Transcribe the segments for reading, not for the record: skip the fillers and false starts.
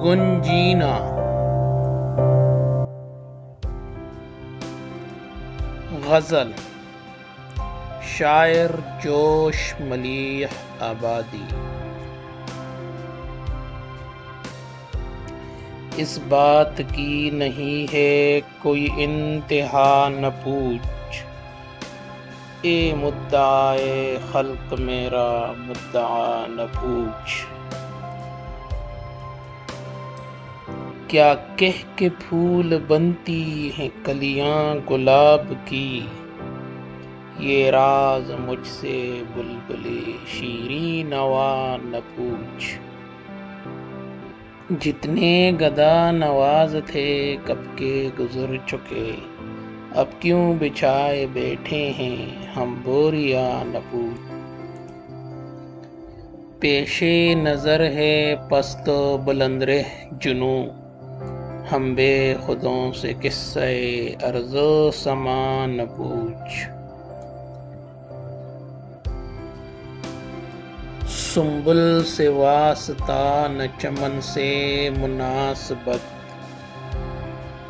گنجینا غزل شاعر جوش ملیح آبادی۔ اس بات کی نہیں ہے کوئی انتہا نہ پوچھ، اے مدعائے خلق میرا مدعا نہ پوچھ۔ کیا کہہ کے پھول بنتی ہیں کلیاں گلاب کی، یہ راز مجھ سے بلبل شیریں نوا نہ پوچھ۔ جتنے گدا نواز تھے کب کے گزر چکے، اب کیوں بچھائے بیٹھے ہیں ہم بوریا نہ پوچھ۔ پیش نظر ہے پست و بلند رہ جنوں، ہم بے خودوں سے قصہ ارض و سما نہ پوچھ۔ سنبل سے واسطہ نہ چمن سے مناسبت،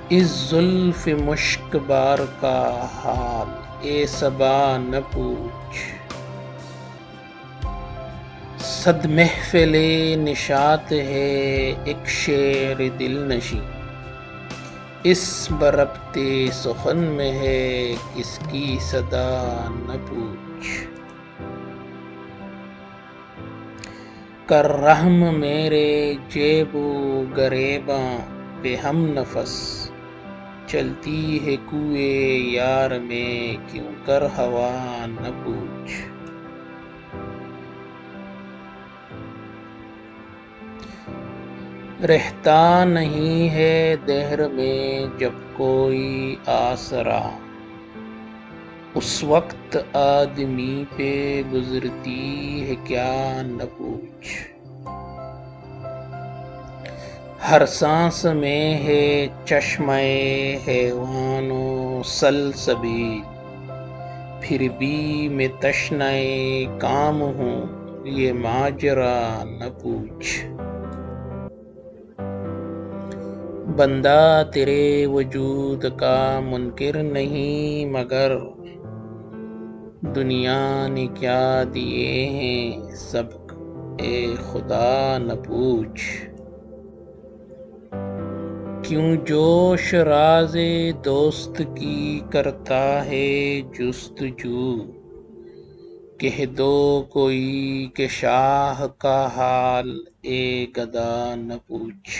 اس زلف مشک بار کا حال اے صبا نہ پوچھ۔ صد محفل نشاط ہے ایک شعر دل نشیں، اس بربط سخن میں ہے کس کی صدا نہ پوچھ۔ کر رحم میرے جیب و گریباں پہ ہم نفس، چلتی ہے کوئے یار میں کیوں کر ہوا نہ پوچھ۔ رہتا نہیں ہے دہر میں جب کوئی آسرا، اس وقت آدمی پہ گزرتی ہے کیا نہ پوچھ۔ ہر سانس میں ہے چشمہ حیوان و سلسبیل، پھر بھی میں تشنہ کام ہوں یہ ماجرا نہ پوچھ۔ بندہ تیرے وجود کا منکر نہیں مگر، دنیا نے کیا دیے ہیں سبق اے خدا نہ پوچھ۔ کیوں جوش راز دوست کی کرتا ہے جستجو، کہہ دو کوئی کہ شاہ کا حال اے گدا نہ پوچھ۔